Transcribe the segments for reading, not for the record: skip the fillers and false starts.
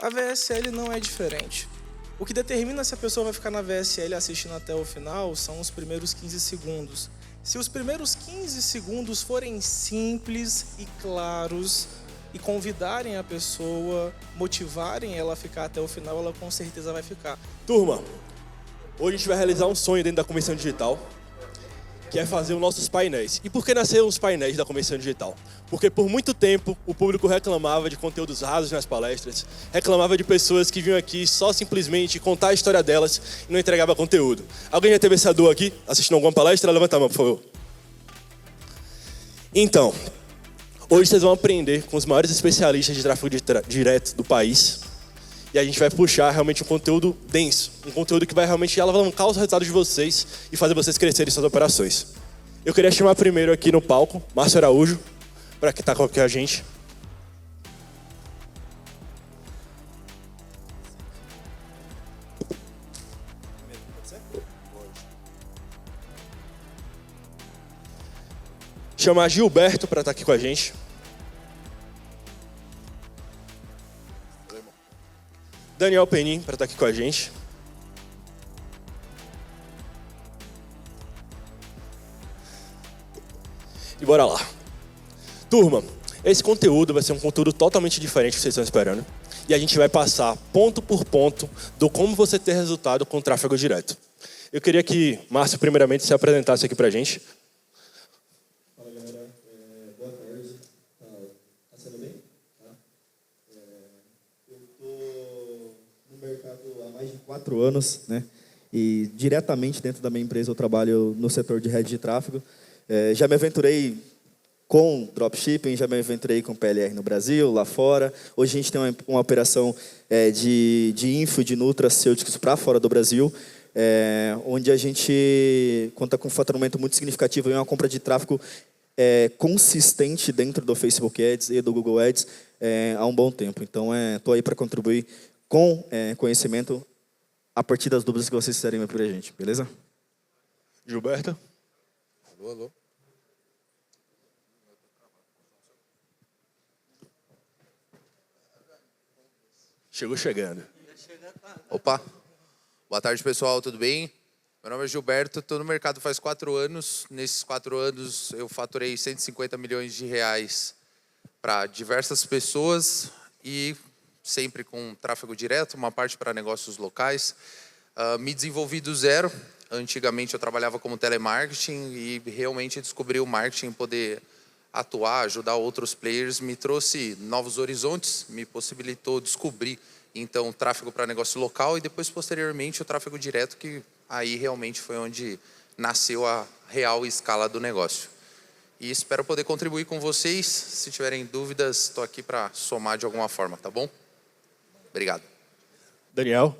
A VSL não é diferente. O que determina se a pessoa vai ficar na VSL assistindo até o final são os primeiros 15 segundos. Se os primeiros 15 segundos forem simples e claros e convidarem a pessoa, motivarem ela a ficar até o final, ela com certeza vai ficar. Turma, hoje a gente vai realizar um sonho dentro da Convenção Digital, que é fazer os nossos painéis. E por que nasceram os painéis da Convenção Digital? Porque por muito tempo o público reclamava de conteúdos rasos nas palestras, reclamava de pessoas que vinham aqui só simplesmente contar a história delas e não entregava conteúdo. Alguém já teve essa dor aqui, assistindo alguma palestra? Levanta a mão, por favor. Então, hoje vocês vão aprender com os maiores especialistas de tráfego direto do país. E a gente vai puxar realmente um conteúdo denso, um conteúdo que vai realmente alavancar os resultados de vocês e fazer vocês crescerem suas operações. Eu queria chamar primeiro aqui no palco, Márcio Araújo, para que está com a gente. Chamar Gilberto para estar aqui com a gente. Daniel Penin para estar aqui com a gente. E bora lá. Turma, esse conteúdo vai ser um conteúdo totalmente diferente do que vocês estão esperando. E a gente vai passar ponto por ponto do como você ter resultado com tráfego direto. Eu queria que Márcio, primeiramente, se apresentasse aqui pra gente. Fala, galera. Boa tarde. Tá sendo bem? Tá? Eu estou no mercado há mais de 4 anos, né? E diretamente dentro da minha empresa eu trabalho no setor de rede de tráfego. Já me aventurei com dropshipping, já me aventurei com PLR no Brasil, lá fora. Hoje a gente tem uma operação de info, de nutracêuticos para fora do Brasil, onde a gente conta com um faturamento muito significativo e uma compra de tráfego consistente dentro do Facebook Ads e do Google Ads há um bom tempo. Então, estou aí para contribuir com conhecimento a partir das dúvidas que vocês fizerem para a gente, beleza? Gilberto. Alô, alô. Chegou chegando. Opa. Boa tarde, pessoal. Tudo bem? Meu nome é Gilberto. Estou no mercado faz 4 anos. Nesses 4 anos, eu faturei 150 milhões de reais para diversas pessoas e sempre com tráfego direto, uma parte para negócios locais. Me desenvolvi do zero. Antigamente, eu trabalhava como telemarketing e realmente descobri o marketing, poder atuar, ajudar outros players, me trouxe novos horizontes, me possibilitou descobrir, então, o tráfego para negócio local e depois, posteriormente, o tráfego direto, que aí realmente foi onde nasceu a real escala do negócio. E espero poder contribuir com vocês. Se tiverem dúvidas, estou aqui para somar de alguma forma, tá bom? Obrigado. Daniel.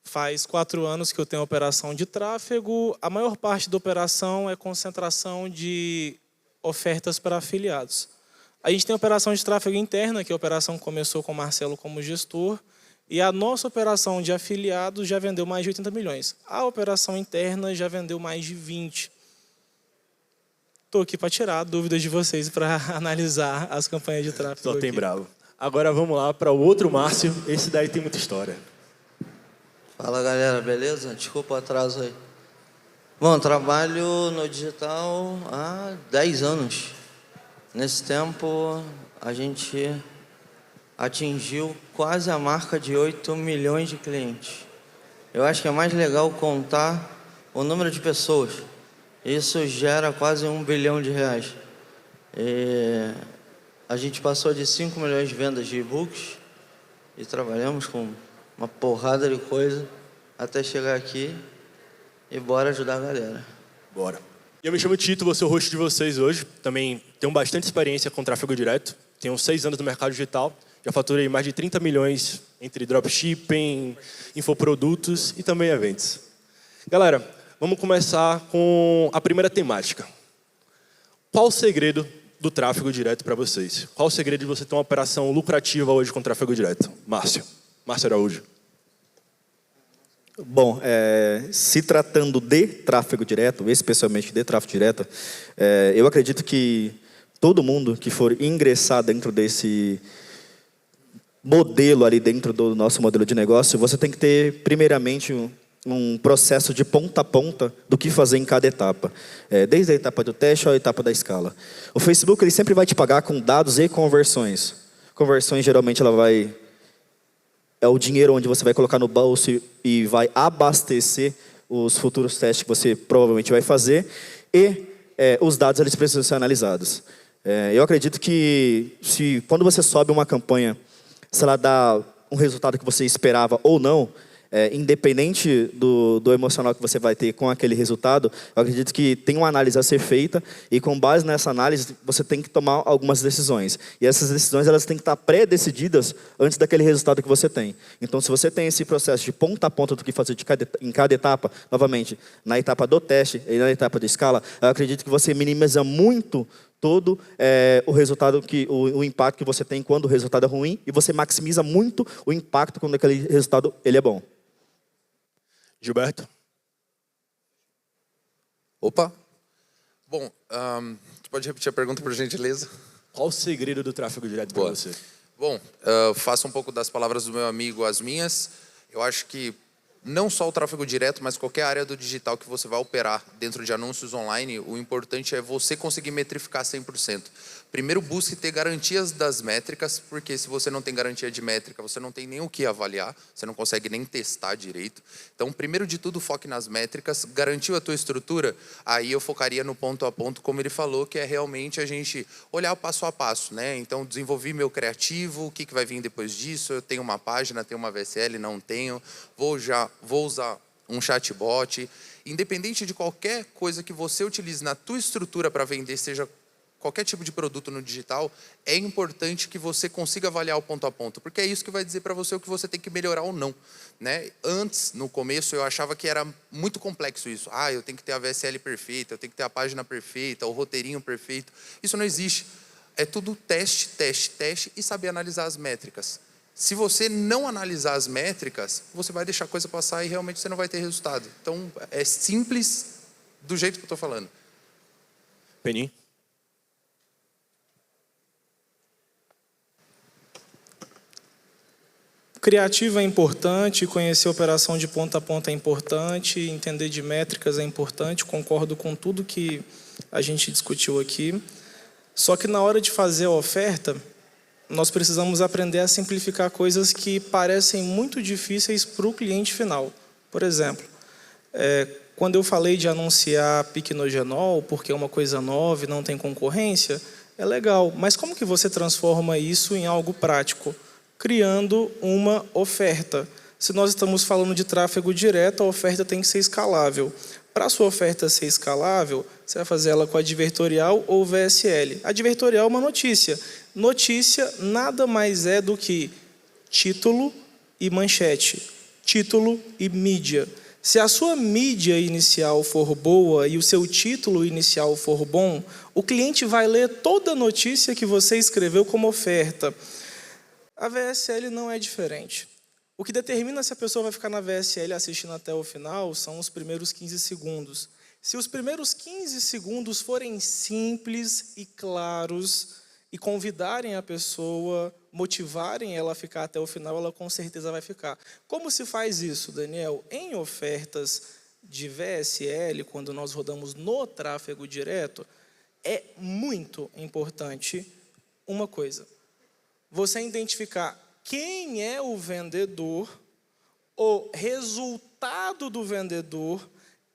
Faz 4 anos que eu tenho operação de tráfego. A maior parte da operação é concentração de ofertas para afiliados. A gente tem a operação de tráfego interna, que a operação começou com o Marcelo como gestor, e a nossa operação de afiliados já vendeu mais de 80 milhões. A operação interna já vendeu mais de 20. Estou aqui para tirar dúvidas de vocês para analisar as campanhas de tráfego. Só tem aqui. bravo. Agora vamos lá para o outro Márcio. Esse daí tem muita história. Fala, galera, beleza? Desculpa o atraso aí. Bom, trabalho no digital há 10 anos. Nesse tempo, a gente atingiu quase a marca de 8 milhões de clientes. Eu acho que é mais legal contar o número de pessoas. Isso gera quase 1 bilhão de reais. A gente passou de 5 milhões de vendas de e-books e trabalhamos com uma porrada de coisa até chegar aqui e bora ajudar a galera. Bora. Eu me chamo Tito, vou ser o host de vocês hoje. Também tenho bastante experiência com tráfego direto. Tenho 6 anos no mercado digital. Já faturei mais de 30 milhões entre dropshipping, infoprodutos e também eventos. Galera, vamos começar com a primeira temática. Qual o segredo do tráfego direto para vocês? Qual o segredo de você ter uma operação lucrativa hoje com tráfego direto? Márcio Araújo. Bom, se tratando de tráfego direto, especialmente de tráfego direto, eu acredito que todo mundo que for ingressar dentro modelo ali dentro do nosso modelo de negócio, você tem que ter, primeiramente, um processo de ponta a ponta do que fazer em cada etapa. Desde a etapa do teste à etapa da escala. O Facebook ele sempre vai te pagar com dados e conversões. Conversões, geralmente, é o dinheiro onde você vai colocar no bolso e vai abastecer os futuros testes que você provavelmente vai fazer. E os dados eles precisam ser analisados. Eu acredito que quando você sobe uma campanha, se ela dá um resultado que você esperava ou não, independente do emocional que você vai ter com aquele resultado, eu acredito que tem uma análise a ser feita e com base nessa análise você tem que tomar algumas decisões. E essas decisões elas têm que estar pré-decididas antes daquele resultado que você tem. Então, se você tem esse processo de ponta a ponta do que fazer em cada etapa, novamente, na etapa do teste e na etapa de escala, eu acredito que você minimiza muito todo o resultado, o impacto que você tem quando o resultado é ruim e você maximiza muito o impacto quando aquele resultado ele é bom. Gilberto? Opa. Bom, você pode repetir a pergunta, por gentileza? Qual o segredo do tráfego direto para você? Bom, faço um pouco das palavras do meu amigo as minhas. Eu acho que não só o tráfego direto, mas qualquer área do digital que você vai operar dentro de anúncios online, o importante é você conseguir metrificar 100%. Primeiro, busque ter garantias das métricas, porque se você não tem garantia de métrica, você não tem nem o que avaliar, você não consegue nem testar direito. Então, primeiro de tudo, foque nas métricas. Garantiu a tua estrutura? Aí eu focaria no ponto a ponto, como ele falou, que é realmente a gente olhar passo a passo, né? Então, desenvolvi meu criativo, o que vai vir depois disso? Eu tenho uma página, tenho uma VSL, não tenho. Vou usar um chatbot. Independente de qualquer coisa que você utilize na tua estrutura para vender, seja qualquer tipo de produto no digital, é importante que você consiga avaliar o ponto a ponto, porque é isso que vai dizer para você o que você tem que melhorar ou não, né? Antes, no começo, eu achava que era muito complexo isso. Eu tenho que ter a VSL perfeita, eu tenho que ter a página perfeita, o roteirinho perfeito. Isso não existe. É tudo teste, teste, teste e saber analisar as métricas. Se você não analisar as métricas, você vai deixar a coisa passar e realmente você não vai ter resultado. Então, é simples do jeito que eu estou falando. Penin? Criativo é importante, conhecer a operação de ponta a ponta é importante, entender de métricas é importante, concordo com tudo que a gente discutiu aqui. Só que na hora de fazer a oferta, nós precisamos aprender a simplificar coisas que parecem muito difíceis para o cliente final. Por exemplo, quando eu falei de anunciar piquenogenol, porque é uma coisa nova e não tem concorrência, é legal, mas como que você transforma isso em algo prático? Criando uma oferta. Se nós estamos falando de tráfego direto, a oferta tem que ser escalável. Para a sua oferta ser escalável, você vai fazer ela com advertorial ou VSL. Advertorial é uma notícia. Notícia nada mais é do que título e manchete. Título e mídia. Se a sua mídia inicial for boa e o seu título inicial for bom, o cliente vai ler toda a notícia que você escreveu como oferta. A VSL não é diferente. O que determina se a pessoa vai ficar na VSL assistindo até o final são os primeiros 15 segundos. Se os primeiros 15 segundos forem simples e claros e convidarem a pessoa, motivarem ela a ficar até o final, ela com certeza vai ficar. Como se faz isso, Daniel? Em ofertas de VSL, quando nós rodamos no tráfego direto, é muito importante uma coisa. Você identificar quem é o vendedor, o resultado do vendedor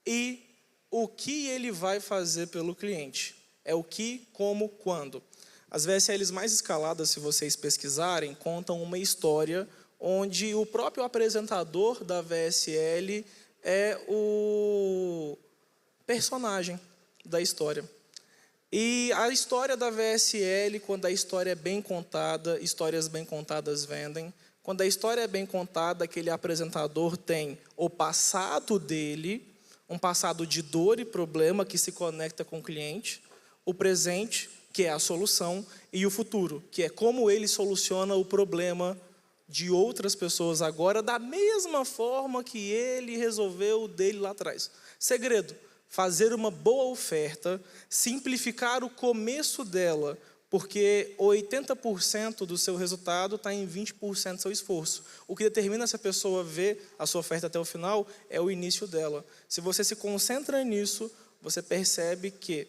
e o que ele vai fazer pelo cliente. É o que, como, quando. As VSLs mais escaladas, se vocês pesquisarem, contam uma história onde o próprio apresentador da VSL é o personagem da história. E a história da VSL, quando a história é bem contada, histórias bem contadas vendem. Quando a história é bem contada, aquele apresentador tem o passado dele, um passado de dor e problema que se conecta com o cliente, o presente, que é a solução, e o futuro, que é como ele soluciona o problema de outras pessoas agora, da mesma forma que ele resolveu o dele lá atrás. Segredo: fazer uma boa oferta, simplificar o começo dela Porque 80% do seu resultado está em 20% do seu esforço. O que determina se a pessoa vê a sua oferta até o final é o início dela. Se você se concentra nisso, você percebe que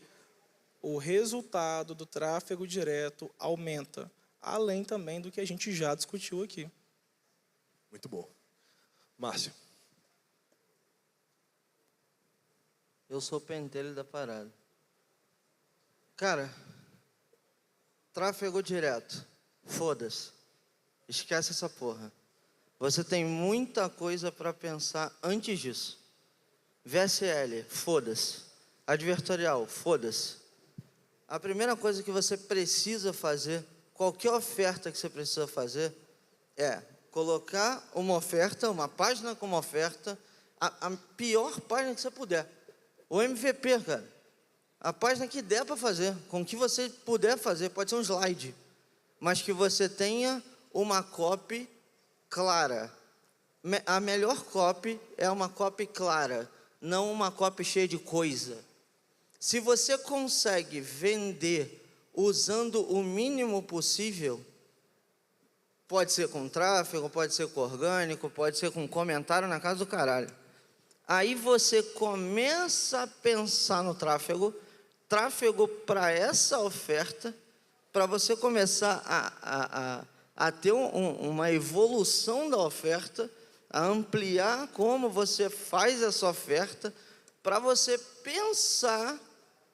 o resultado do tráfego direto aumenta, além também do que a gente já discutiu aqui. Muito bom. Márcio. Eu sou o pentelho da parada. Cara, tráfego direto, foda-se. Esquece essa porra. Você tem muita coisa para pensar antes disso. VSL, foda-se. Advertorial, foda-se. A primeira coisa que você precisa fazer, qualquer oferta que você precisa fazer, é colocar uma oferta, uma página com uma oferta, a pior página que você puder. O MVP, cara. A página que der para fazer, com o que você puder fazer, pode ser um slide, mas que você tenha uma copy clara. A melhor copy é uma copy clara, não uma copy cheia de coisa. Se você consegue vender usando o mínimo possível, pode ser com tráfego, pode ser com orgânico, pode ser com comentário na casa do caralho. Aí você começa a pensar no tráfego para essa oferta, para você começar a ter uma evolução da oferta, a ampliar como você faz essa oferta, para você pensar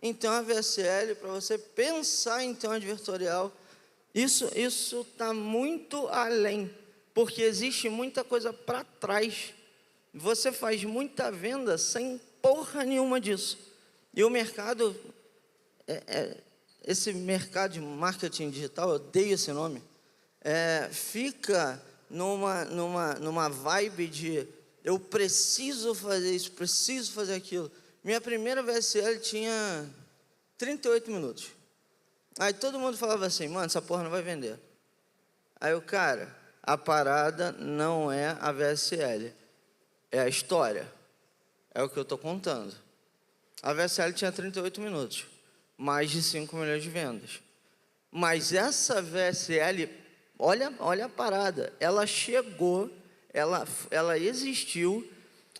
em ter uma VSL, para você pensar em ter um advertorial. Isso está muito além, porque existe muita coisa para trás. Você faz muita venda sem porra nenhuma disso. E o mercado, esse mercado de marketing digital, eu odeio esse nome, fica numa vibe de eu preciso fazer isso, preciso fazer aquilo. Minha primeira VSL tinha 38 minutos. Aí todo mundo falava assim, mano, essa porra não vai vender. Aí o cara, a parada não é a VSL, é a história. É o que eu estou contando. A VSL tinha 38 minutos, mais de 5 milhões de vendas. Mas essa VSL, olha a parada, ela chegou, ela existiu,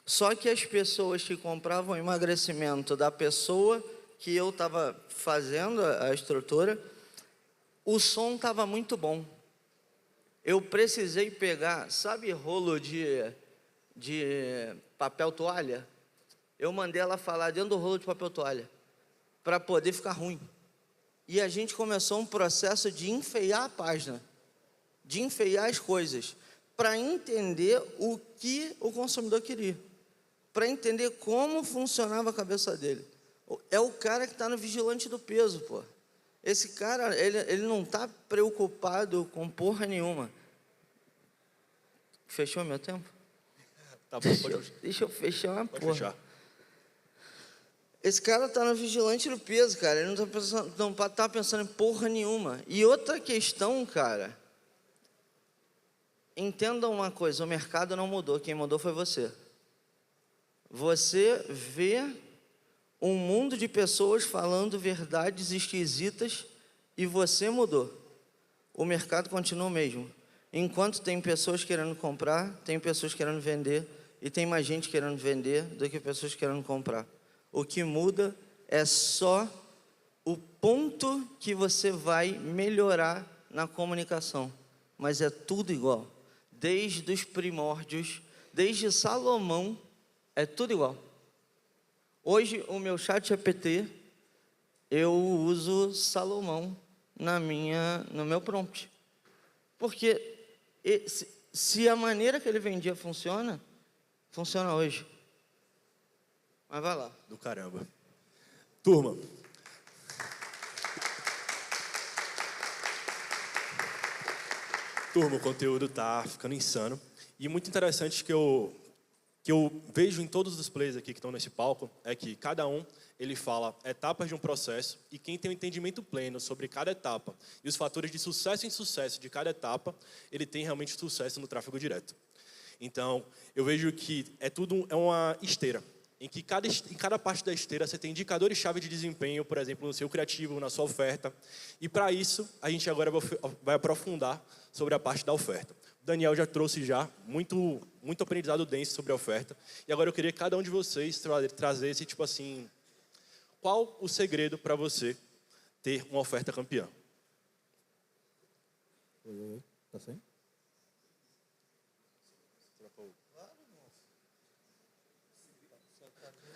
só que as pessoas que compravam emagrecimento da pessoa que eu estava fazendo a estrutura, o som estava muito bom. Eu precisei pegar, sabe rolo de papel toalha? Eu mandei ela falar dentro do rolo de papel toalha, para poder ficar ruim. E a gente começou um processo de enfeiar a página, de enfeiar as coisas, para entender o que o consumidor queria, para entender como funcionava a cabeça dele. É o cara que está no vigilante do peso, pô. Esse cara, ele não está preocupado com porra nenhuma. Fechou meu tempo? Tá bom, Deixa eu fechar uma pode porra. fechar. Esse cara está no vigilante do peso, cara. Ele não tá pensando em porra nenhuma. E outra questão, cara. Entendam uma coisa, o mercado não mudou. Quem mudou foi você. Você vê um mundo de pessoas falando verdades esquisitas e você mudou. O mercado continua o mesmo. Enquanto tem pessoas querendo comprar, tem pessoas querendo vender e tem mais gente querendo vender do que pessoas querendo comprar. O que muda é só o ponto que você vai melhorar na comunicação. Mas é tudo igual. Desde os primórdios, desde Salomão, é tudo igual. Hoje, o meu chat GPT, eu uso Salomão no meu prompt. Porque se a maneira que ele vendia funciona hoje. Mas vai lá. Do caramba. Turma. Turma, o conteúdo tá ficando insano. E muito interessante que eu vejo em todos os players aqui que estão nesse palco é que cada um, ele fala etapas de um processo e quem tem um entendimento pleno sobre cada etapa e os fatores de sucesso e insucesso de cada etapa, ele tem realmente sucesso no tráfego direto. Então, eu vejo que é uma esteira. em que em cada parte da esteira você tem indicadores-chave de desempenho, por exemplo, no seu criativo, na sua oferta. E para isso, a gente agora vai aprofundar sobre a parte da oferta. O Daniel já trouxe muito aprendizado denso sobre a oferta. E agora eu queria que cada um de vocês trazesse, tipo assim, qual o segredo para você ter uma oferta campeã? Tá certo?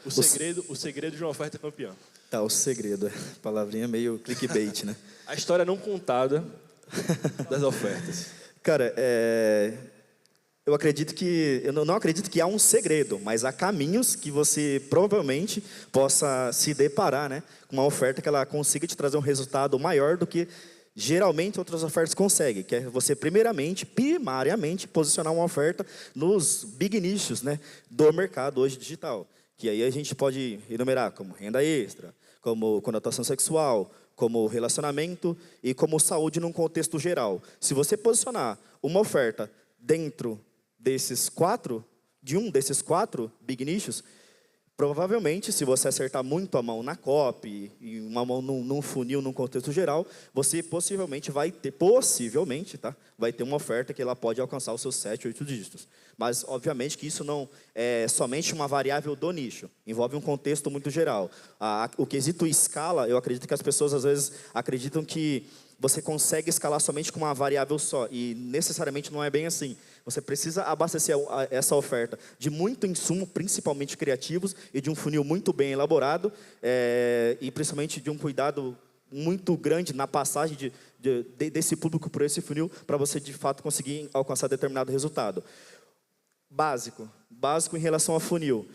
O segredo de uma oferta campeã. Tá, o segredo. Palavrinha meio clickbait, né? A história não contada das ofertas. Cara, eu acredito que... Eu não acredito que há um segredo, mas há caminhos que você provavelmente possa se deparar, né, com uma oferta que ela consiga te trazer um resultado maior do que geralmente outras ofertas conseguem, que é você primariamente posicionar uma oferta nos big nichos, né, do mercado hoje digital. Que aí a gente pode enumerar como renda extra, como conotação sexual, como relacionamento e como saúde num contexto geral. Se você posicionar uma oferta dentro de um desses quatro big nichos, provavelmente, se você acertar muito a mão na copy e uma mão num funil, num contexto geral, você possivelmente vai ter uma oferta que ela pode alcançar os seus 7, 8 dígitos. Mas, obviamente, que isso não é somente uma variável do nicho. Envolve um contexto muito geral. O quesito escala, eu acredito que as pessoas, às vezes, acreditam que você consegue escalar somente com uma variável só. E, necessariamente, não é bem assim. Você precisa abastecer essa oferta de muito insumo, principalmente criativos, e de um funil muito bem elaborado, e principalmente de um cuidado muito grande na passagem desse público por esse funil, para você, de fato, conseguir alcançar determinado resultado. Básico em relação ao funil.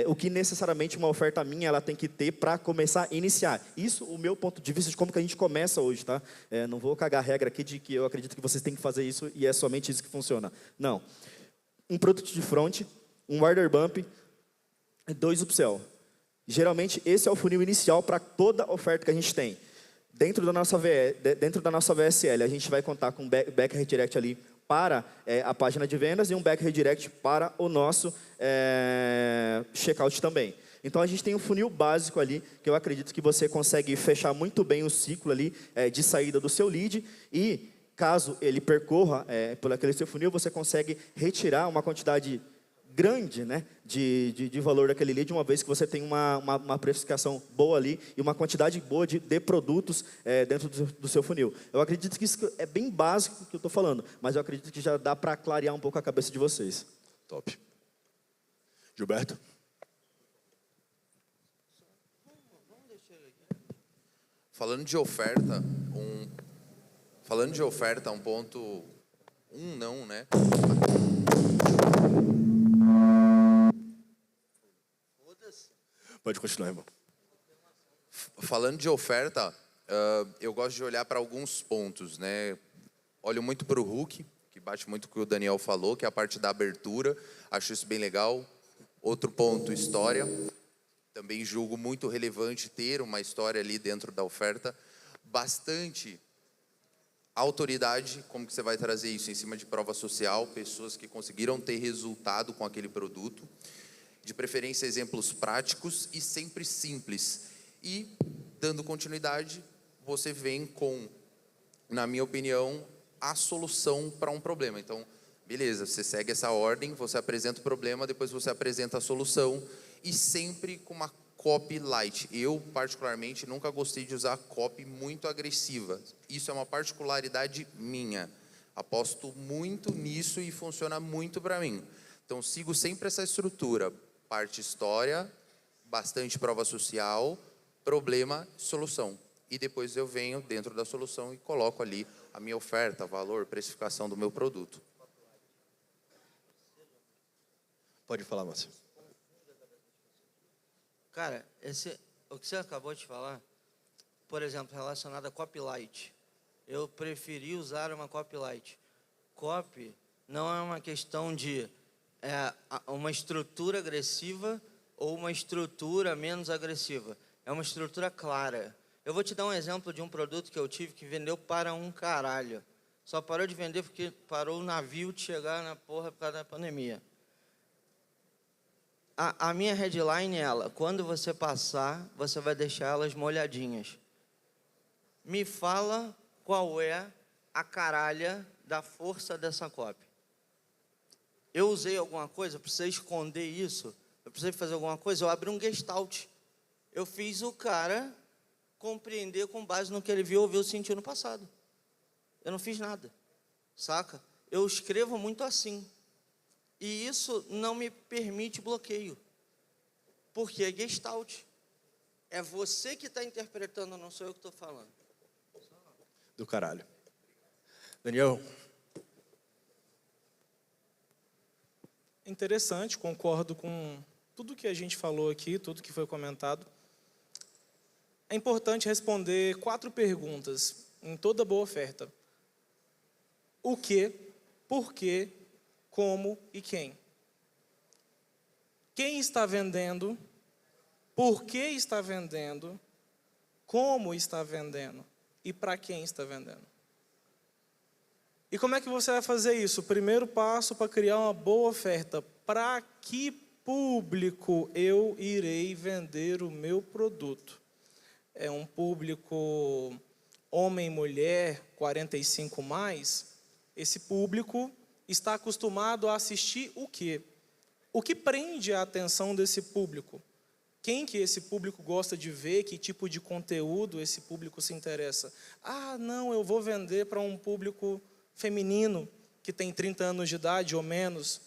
O que necessariamente uma oferta minha ela tem que ter para começar a iniciar. Isso o meu ponto de vista de como que a gente começa hoje, tá? Não vou cagar a regra aqui de que eu acredito que vocês têm que fazer isso e é somente isso que funciona. Não. Um produto de front, um order bump, 2 upsell. Geralmente esse é o funil inicial para toda oferta que a gente tem. Dentro da nossa VSL, a gente vai contar com back redirect ali para a página de vendas e um back redirect para o nosso checkout também. Então, a gente tem um funil básico ali, que eu acredito que você consegue fechar muito bem o ciclo ali de saída do seu lead e, caso ele percorra por aquele seu funil, você consegue retirar uma quantidade grande, né, de valor daquele lead, uma vez que você tem uma precificação boa ali e uma quantidade boa de produtos dentro do seu funil. Eu acredito que isso é bem básico que eu estou falando, mas eu acredito que já dá para clarear um pouco a cabeça de vocês. Top. Gilberto? Falando de oferta, um ponto... não, né? Pode continuar, irmão. Falando de oferta, eu gosto de olhar para alguns pontos, né? Olho muito para o hook, que bate muito com o que o Daniel falou, que é a parte da abertura. Acho isso bem legal. Outro ponto, história. Também julgo muito relevante ter uma história ali dentro da oferta. Bastante autoridade, como que você vai trazer isso em cima de prova social, pessoas que conseguiram ter resultado com aquele produto. De preferência, exemplos práticos e sempre simples. E, dando continuidade, você vem com, na minha opinião, a solução para um problema. Então, beleza, você segue essa ordem, você apresenta o problema, depois você apresenta a solução e sempre com uma copy light. Eu, particularmente, nunca gostei de usar copy muito agressiva. Isso é uma particularidade minha. Aposto muito nisso e funciona muito para mim. Então, sigo sempre essa estrutura. Parte história, bastante prova social, problema, solução. E depois eu venho dentro da solução e coloco ali a minha oferta, valor, precificação do meu produto. Pode falar, Márcio. Cara, o que você acabou de falar, por exemplo, relacionado a copylight, eu preferi usar uma copylight. Copy não é uma questão de uma estrutura agressiva ou uma estrutura menos agressiva. É uma estrutura clara. Eu vou te dar um exemplo de um produto que eu tive que vendeu para um caralho. Só parou de vender porque parou o navio de chegar na porra por causa da pandemia. A minha headline é ela: quando você passar, você vai deixar elas molhadinhas. Me fala qual é a caralha da força dessa copy. Eu usei alguma coisa, precisei esconder isso, eu precisei fazer alguma coisa, eu abri um gestalt. Eu fiz o cara compreender com base no que ele viu, ouviu, sentiu no passado. Eu não fiz nada, saca? Eu escrevo muito assim. E isso não me permite bloqueio. Porque é gestalt. É você que está interpretando, não sou eu que estou falando. Do caralho. Daniel. Interessante, concordo com tudo que a gente falou aqui, tudo que foi comentado. É importante responder 4 perguntas em toda boa oferta. O que, por quê, como e quem. Quem está vendendo, por que está vendendo, como está vendendo e para quem está vendendo. E como é que você vai fazer isso? O primeiro passo para criar uma boa oferta. Para que público eu irei vender o meu produto? É um público homem, mulher, 45 mais? Esse público está acostumado a assistir o quê? O que prende a atenção desse público? Quem que esse público gosta de ver? Que tipo de conteúdo esse público se interessa? Ah, não, eu vou vender para um público feminino, que tem 30 anos de idade ou menos.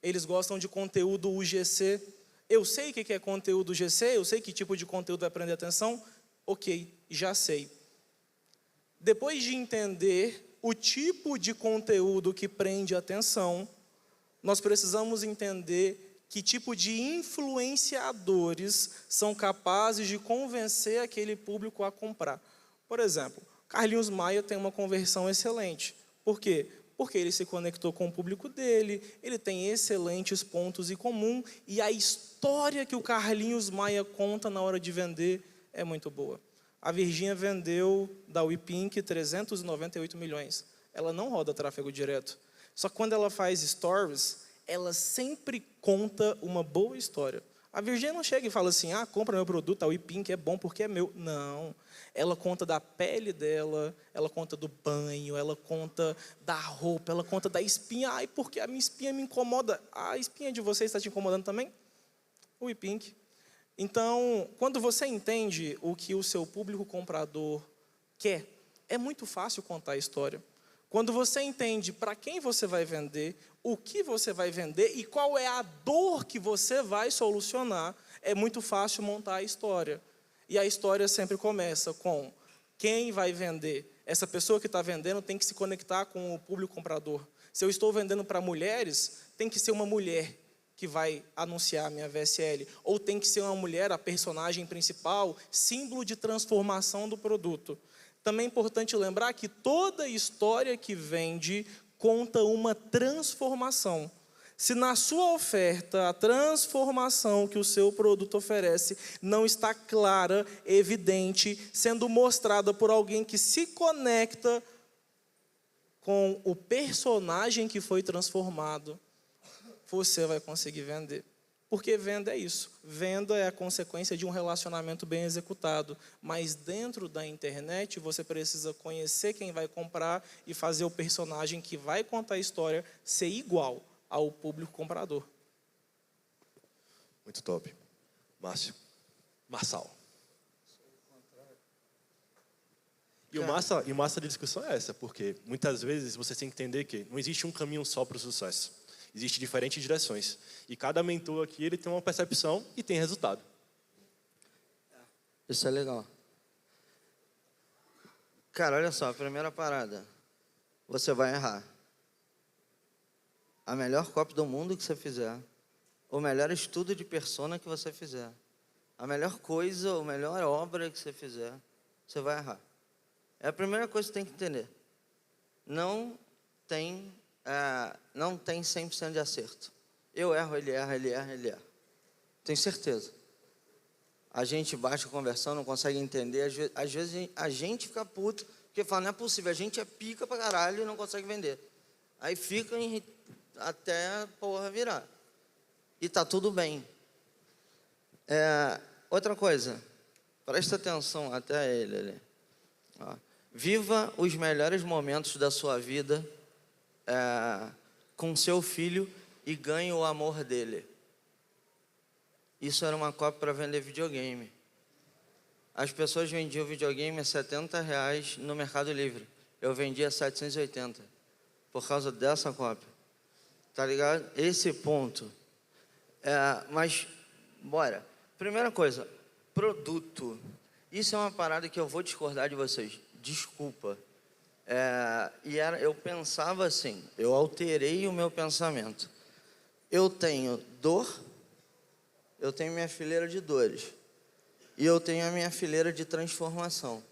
Eles gostam de conteúdo UGC. Eu sei o que é conteúdo UGC, eu sei que tipo de conteúdo vai prender atenção. Ok, já sei. Depois de entender o tipo de conteúdo que prende atenção, nós precisamos entender que tipo de influenciadores são capazes de convencer aquele público a comprar. Por exemplo, Carlinhos Maia tem uma conversão excelente. Por quê? Porque ele se conectou com o público dele, ele tem excelentes pontos em comum, e a história que o Carlinhos Maia conta na hora de vender é muito boa. A Virgínia vendeu da WePink 398 milhões. Ela não roda tráfego direto. Só que quando ela faz stories, ela sempre conta uma boa história. A Virgínia não chega e fala assim, compra meu produto, a WePink é bom porque é meu. Não. Ela conta da pele dela, ela conta do banho, ela conta da roupa, ela conta da espinha. Ai, porque a minha espinha me incomoda. A espinha de vocês está te incomodando também? O WePink. Então, quando você entende o que o seu público comprador quer, é muito fácil contar a história. Quando você entende para quem você vai vender, o que você vai vender e qual é a dor que você vai solucionar, é muito fácil montar a história. E a história sempre começa com quem vai vender. Essa pessoa que está vendendo tem que se conectar com o público comprador. Se eu estou vendendo para mulheres, tem que ser uma mulher que vai anunciar a minha VSL. Ou tem que ser uma mulher, a personagem principal, símbolo de transformação do produto. Também é importante lembrar que toda história que vende conta uma transformação. Se na sua oferta a transformação que o seu produto oferece não está clara, evidente, sendo mostrada por alguém que se conecta com o personagem que foi transformado, você vai conseguir vender. Porque venda é isso. Venda é a consequência de um relacionamento bem executado. Mas dentro da internet, você precisa conhecer quem vai comprar e fazer o personagem que vai contar a história ser igual ao público comprador. Muito top. Márcio. Marçal. E o massa da discussão é essa, porque muitas vezes você tem que entender que não existe um caminho só para o sucesso. Existem diferentes direções. E cada mentor aqui ele tem uma percepção e tem resultado. Isso é legal. Cara, olha só, a primeira parada. Você vai errar. A melhor copy do mundo que você fizer. O melhor estudo de persona que você fizer. A melhor coisa, a melhor obra que você fizer. Você vai errar. É a primeira coisa que você tem que entender. Não tem 100% de acerto. Eu erro, ele erra, ele erra, ele erra. Tenho certeza. A gente baixa a conversão, não consegue entender. Às vezes a gente fica puto, porque fala, não é possível, a gente é pica pra caralho e não consegue vender. Aí fica até a porra virar. E tá tudo bem. Outra coisa, presta atenção até ele ali. Ó. Viva os melhores momentos da sua vida com seu filho e ganhe o amor dele. Isso era uma cópia para vender videogame. As pessoas vendiam videogame a R$70 no Mercado Livre. Eu vendia a 780 por causa dessa cópia. Tá ligado? Esse ponto. Mas, bora. Primeira coisa, produto. Isso é uma parada que eu vou discordar de vocês. Desculpa. Eu pensava assim, eu alterei o meu pensamento. Eu tenho dor, eu tenho minha fileira de dores. E eu tenho a minha fileira de transformação.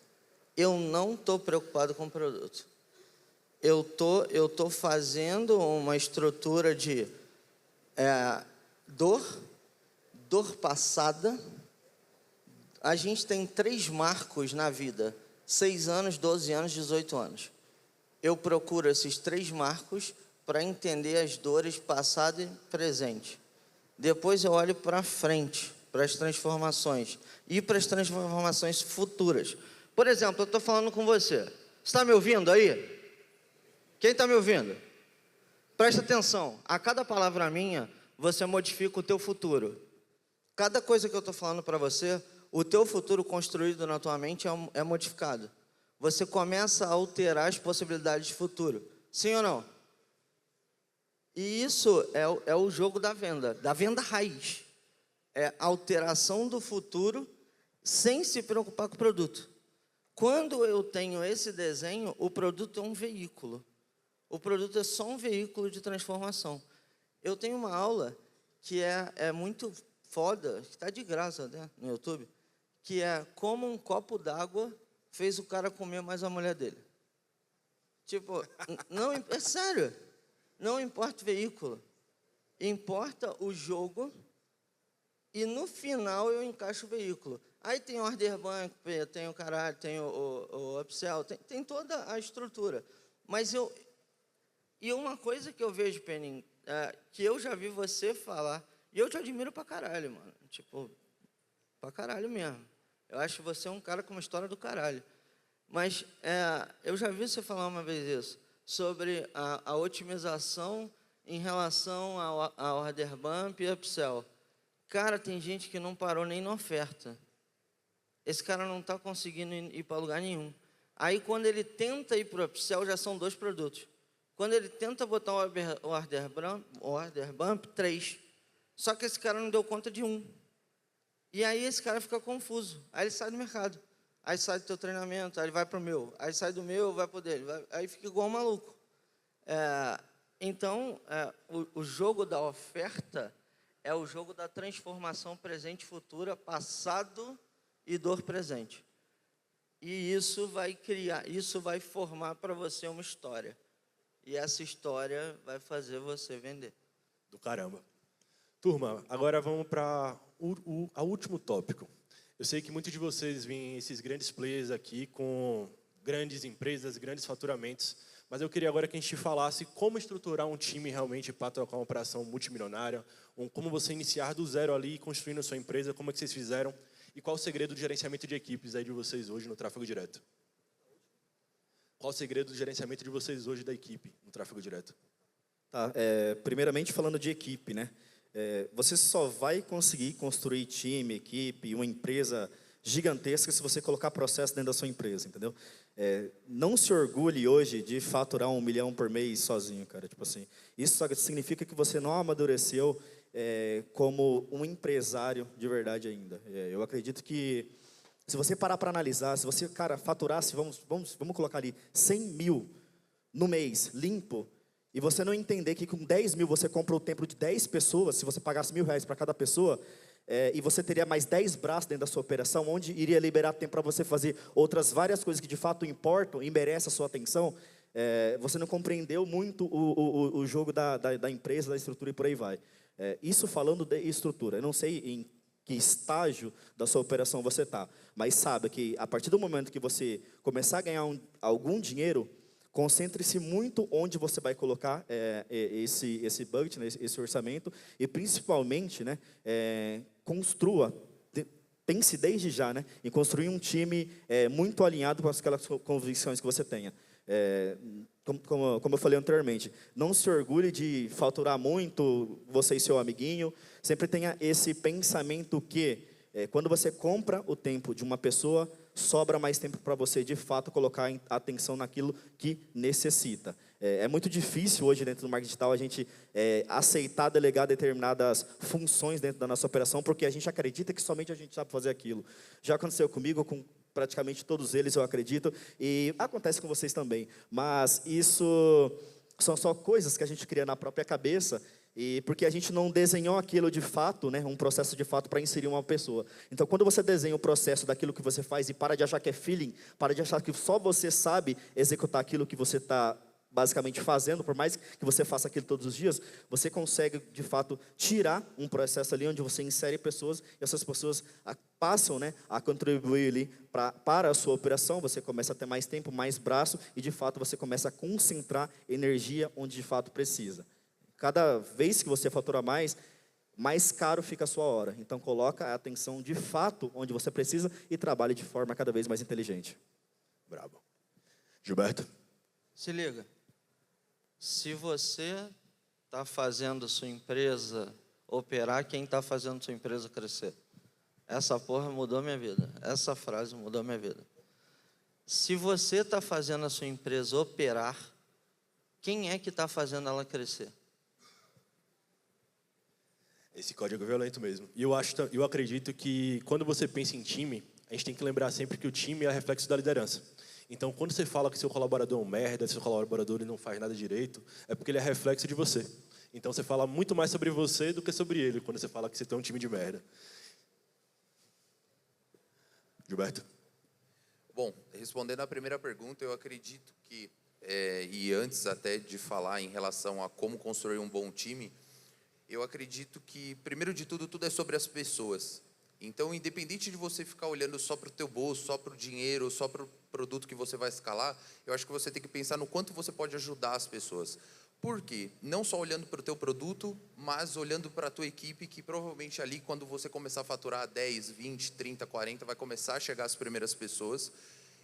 Eu não estou preocupado com o produto. Eu tô fazendo uma estrutura de dor passada. A gente tem 3 marcos na vida: 6 anos, 12 anos, 18 anos. Eu procuro esses 3 marcos para entender as dores passado e presente. Depois eu olho para frente, para as transformações e para as transformações futuras. Por exemplo, eu estou falando com você. Você está me ouvindo aí? Quem está me ouvindo? Presta atenção. A cada palavra minha, você modifica o teu futuro. Cada coisa que eu estou falando para você, o teu futuro construído na tua mente é modificado. Você começa a alterar as possibilidades de futuro. Sim ou não? E isso é o jogo da venda raiz. É a alteração do futuro sem se preocupar com o produto. Quando eu tenho esse desenho, o produto é um veículo. O produto é só um veículo de transformação. Eu tenho uma aula que é muito foda, que está de graça, né, no YouTube, que é como um copo d'água fez o cara comer mais a mulher dele. Tipo, não, é sério. Não importa o veículo. Importa o jogo e no final eu encaixo o veículo. Aí tem o order bank, tem o caralho, tem o upsell, tem toda a estrutura. Mas e uma coisa que eu vejo, Penin, que eu já vi você falar, e eu te admiro pra caralho, mano. Tipo, pra caralho mesmo. Eu acho você um cara com uma história do caralho. Mas eu já vi você falar uma vez isso, sobre a otimização em relação a order bump e upsell. Cara, tem gente que não parou nem na oferta. Esse cara não está conseguindo ir para lugar nenhum. Aí, quando ele tenta ir para o upsell, já são 2 produtos. Quando ele tenta botar o order bump, 3. Só que esse cara não deu conta de 1. E aí esse cara fica confuso. Aí ele sai do mercado. Aí sai do teu treinamento, aí ele vai para o meu. Aí sai do meu, vai para o dele. Aí fica igual um maluco. Então, o jogo da oferta é o jogo da transformação presente e futura, passado e dor presente. E isso vai formar para você uma história. E essa história vai fazer você vender. Do caramba. Turma, agora vamos para o último tópico. Eu sei que muitos de vocês veem esses grandes players aqui com grandes empresas, grandes faturamentos, mas eu queria agora que a gente falasse como estruturar um time realmente para tocar uma operação multimilionária, como você iniciar do zero ali, construindo a sua empresa, como é que vocês fizeram e qual o segredo do gerenciamento de equipes aí de vocês hoje no tráfego direto? Qual o segredo do gerenciamento de vocês hoje da equipe no tráfego direto? Tá, primeiramente falando de equipe, né? Você só vai conseguir construir time, equipe, uma empresa gigantesca se você colocar processo dentro da sua empresa, entendeu? Não se orgulhe hoje de faturar 1 milhão por mês sozinho, cara. Tipo assim, isso só significa que você não amadureceu como um empresário de verdade ainda. Eu acredito que se você parar para analisar, se você, cara, faturasse, vamos colocar ali 100 mil no mês, limpo, e você não entender que com 10 mil você compra o tempo de 10 pessoas, se você pagasse R$1.000 para cada pessoa, e você teria mais 10 braços dentro da sua operação, onde iria liberar tempo para você fazer outras várias coisas que de fato importam e merecem a sua atenção, você não compreendeu muito o jogo da empresa, da estrutura e por aí vai. Isso falando de estrutura, eu não sei em que estágio da sua operação você está, mas saiba que a partir do momento que você começar a ganhar algum dinheiro, concentre-se muito onde você vai colocar esse budget, né, esse orçamento, e principalmente, né, construa pense desde já, né, em construir um time muito alinhado com aquelas convicções que você tenha. Como eu falei anteriormente, não se orgulhe de faturar muito, você e seu amiguinho. Sempre tenha esse pensamento que, quando você compra o tempo de uma pessoa, sobra mais tempo para você, de fato, colocar atenção naquilo que necessita. É muito difícil hoje, dentro do marketing digital, a gente aceitar delegar determinadas funções dentro da nossa operação, porque a gente acredita que somente a gente sabe fazer aquilo. Já aconteceu comigo, com praticamente todos eles, eu acredito, e acontece com vocês também. Mas isso são só coisas que a gente cria na própria cabeça, e porque a gente não desenhou aquilo de fato, né, um processo de fato para inserir uma pessoa. Então, quando você desenha o processo daquilo que você faz e para de achar que é feeling, para de achar que só você sabe executar aquilo que você está basicamente fazendo, por mais que você faça aquilo todos os dias, você consegue, de fato, tirar um processo ali onde você insere pessoas e essas pessoas passam, né, a contribuir ali para a sua operação. Você começa a ter mais tempo, mais braço e, de fato, você começa a concentrar energia onde, de fato, precisa. Cada vez que você fatura mais caro fica a sua hora. Então, coloca a atenção, de fato, onde você precisa e trabalhe de forma cada vez mais inteligente. Brabo. Gilberto? Se liga. Se você está fazendo sua empresa operar, quem está fazendo sua empresa crescer? Essa porra mudou minha vida. Essa frase mudou minha vida. Se você está fazendo a sua empresa operar, quem é que está fazendo ela crescer? Esse código é violento mesmo. E eu acredito que quando você pensa em time, a gente tem que lembrar sempre que o time é reflexo da liderança. Então, quando você fala que seu colaborador é um merda, seu colaborador ele não faz nada direito, é porque ele é reflexo de você. Então, você fala muito mais sobre você do que sobre ele, quando você fala que você tem um time de merda. Gilberto? Bom, respondendo à primeira pergunta, eu acredito que, e antes até de falar em relação a como construir um bom time, eu acredito que, primeiro de tudo, tudo é sobre as pessoas. Então, independente de você ficar olhando só para o teu bolso, só para o dinheiro, só para o produto que você vai escalar, eu acho que você tem que pensar no quanto você pode ajudar as pessoas. Por quê? Não só olhando para o teu produto, mas olhando para a tua equipe, que provavelmente ali, quando você começar a faturar 10, 20, 30, 40, vai começar a chegar as primeiras pessoas.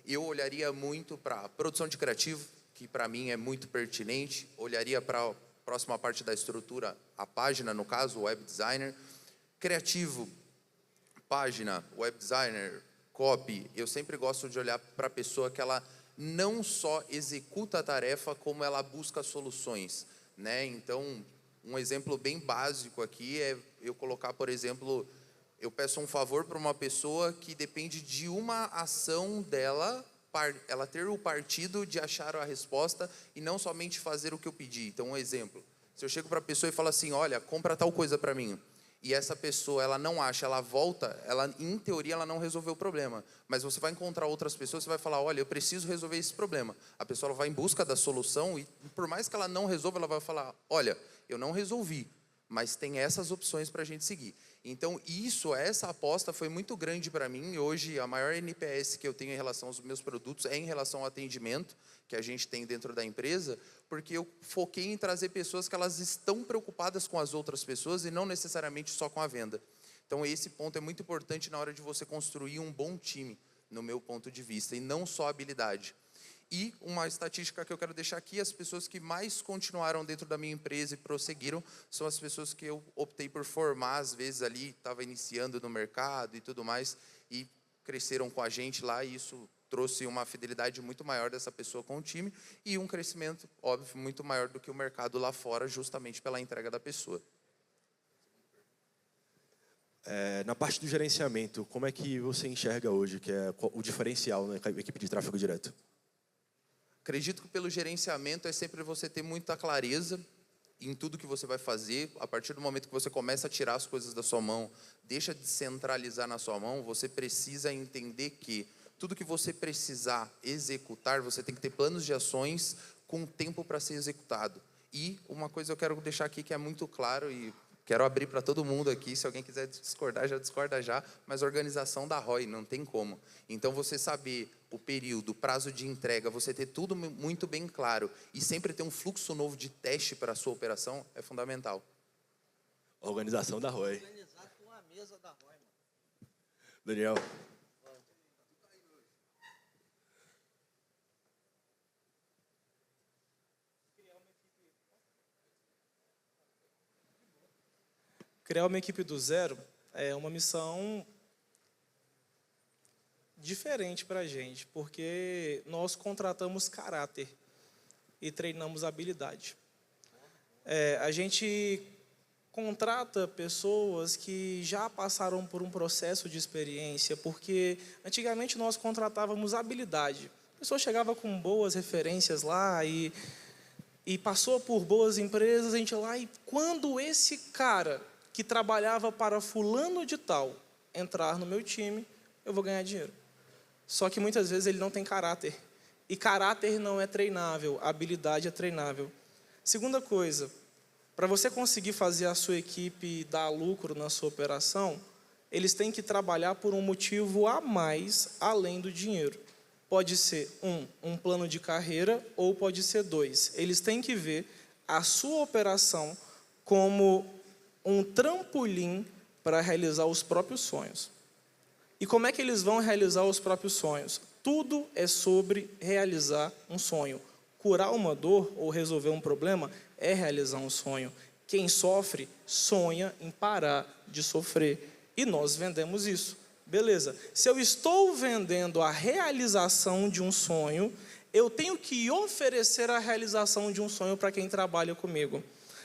Eu olharia muito para a produção de criativo, que para mim é muito pertinente. Olharia para a próxima parte da estrutura, a página, no caso, o web designer. Criativo, página, web designer, copy, eu sempre gosto de olhar para a pessoa que ela não só executa a tarefa, como ela busca soluções, né? Então, um exemplo bem básico aqui é eu colocar, por exemplo, eu peço um favor para uma pessoa que depende de uma ação dela, ela ter o partido de achar a resposta e não somente fazer o que eu pedi. Então, um exemplo, se eu chego para a pessoa e falo assim, olha, compra tal coisa para mim, e essa pessoa, ela não acha, ela volta, ela, em teoria, ela não resolveu o problema. Mas você vai encontrar outras pessoas, você vai falar, olha, eu preciso resolver esse problema. A pessoa ela vai em busca da solução e, por mais que ela não resolva, ela vai falar, olha, eu não resolvi, mas tem essas opções para a gente seguir. Então, essa aposta foi muito grande para mim. Hoje, a maior NPS que eu tenho em relação aos meus produtos é em relação ao atendimento que a gente tem dentro da empresa, porque eu foquei em trazer pessoas que elas estão preocupadas com as outras pessoas e não necessariamente só com a venda. Então, esse ponto é muito importante na hora de você construir um bom time, no meu ponto de vista, e não só habilidade. E uma estatística que eu quero deixar aqui, as pessoas que mais continuaram dentro da minha empresa e prosseguiram, são as pessoas que eu optei por formar, às vezes ali, estava iniciando no mercado e tudo mais, e cresceram com a gente lá, e isso trouxe uma fidelidade muito maior dessa pessoa com o time, e um crescimento, óbvio, muito maior do que o mercado lá fora, justamente pela entrega da pessoa. Na parte do gerenciamento, como é que você enxerga hoje, que é o diferencial na equipe de tráfego direto? Acredito que pelo gerenciamento é sempre você ter muita clareza em tudo que você vai fazer. A partir do momento que você começa a tirar as coisas da sua mão, deixa de centralizar na sua mão, você precisa entender que tudo que você precisar executar, você tem que ter planos de ações com tempo para ser executado. E uma coisa eu quero deixar aqui que é muito claro e quero abrir para todo mundo aqui, se alguém quiser discordar, já discorda já, mas organização da ROI, não tem como. Então, você saber o período, o prazo de entrega, você ter tudo muito bem claro e sempre ter um fluxo novo de teste para a sua operação é fundamental. Organização da ROI. Organizar com a mesa da ROI, mano. Daniel. Criar uma equipe do zero é uma missão diferente para a gente, porque nós contratamos caráter e treinamos habilidade. A gente contrata pessoas que já passaram por um processo de experiência, porque antigamente nós contratávamos habilidade. A pessoa chegava com boas referências lá e passou por boas empresas, a gente ia lá, e quando esse cara que trabalhava para fulano de tal entrar no meu time, eu vou ganhar dinheiro. Só que muitas vezes ele não tem caráter. E caráter não é treinável, habilidade é treinável. Segunda coisa, para você conseguir fazer a sua equipe dar lucro na sua operação, eles têm que trabalhar por um motivo a mais, além do dinheiro. Pode ser um plano de carreira, ou pode ser dois. Eles têm que ver a sua operação como um trampolim para realizar os próprios sonhos. E como é que eles vão realizar os próprios sonhos? Tudo é sobre realizar um sonho. Curar uma dor ou resolver um problema é realizar um sonho. Quem sofre, sonha em parar de sofrer. E nós vendemos isso. Beleza. Se eu estou vendendo a realização de um sonho, eu tenho que oferecer a realização de um sonho para quem trabalha comigo.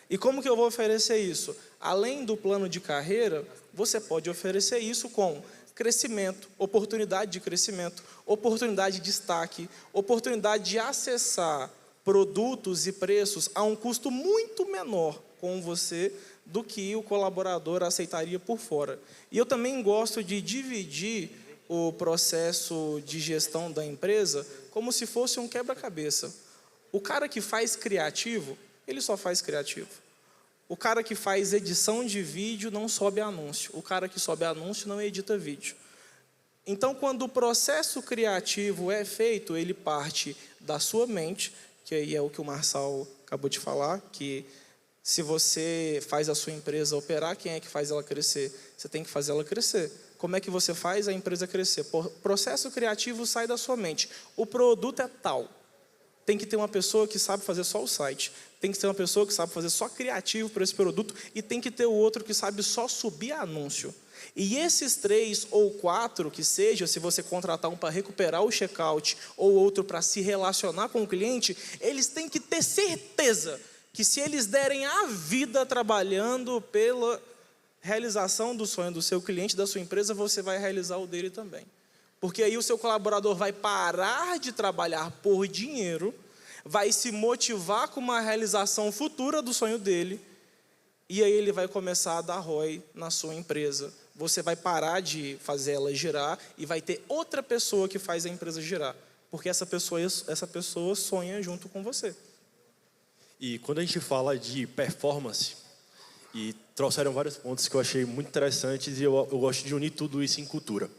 E como que eu vou oferecer isso? Além do plano de carreira, você pode oferecer isso com crescimento, oportunidade de crescimento, oportunidade de destaque, oportunidade de acessar produtos e preços a um custo muito menor com você do que o colaborador aceitaria por fora. E eu também gosto de dividir o processo de gestão da empresa como se fosse um quebra-cabeça. O cara que faz criativo, ele só faz criativo. O cara que faz edição de vídeo não sobe anúncio. O cara que sobe anúncio não edita vídeo. Então, quando o processo criativo é feito, ele parte da sua mente, que aí é o que o Marçal acabou de falar, que se você faz a sua empresa operar, quem é que faz ela crescer? Você tem que fazer ela crescer. Como é que você faz a empresa crescer? O processo criativo sai da sua mente. O produto é tal. Tem que ter uma pessoa que sabe fazer só o site. Tem que ter uma pessoa que sabe fazer só criativo para esse produto. E tem que ter o outro que sabe só subir anúncio. E esses 3 ou 4, que seja, se você contratar um para recuperar o checkout ou outro para se relacionar com o cliente, eles têm que ter certeza que se eles derem a vida trabalhando pela realização do sonho do seu cliente, da sua empresa, você vai realizar o dele também. Porque aí o seu colaborador vai parar de trabalhar por dinheiro, vai se motivar com uma realização futura do sonho dele, e aí ele vai começar a dar ROI na sua empresa. Você vai parar de fazer ela girar e vai ter outra pessoa que faz a empresa girar, porque essa pessoa sonha junto com você. E quando a gente fala de performance, e trouxeram vários pontos que eu achei muito interessantes, e eu gosto de unir tudo isso em cultura.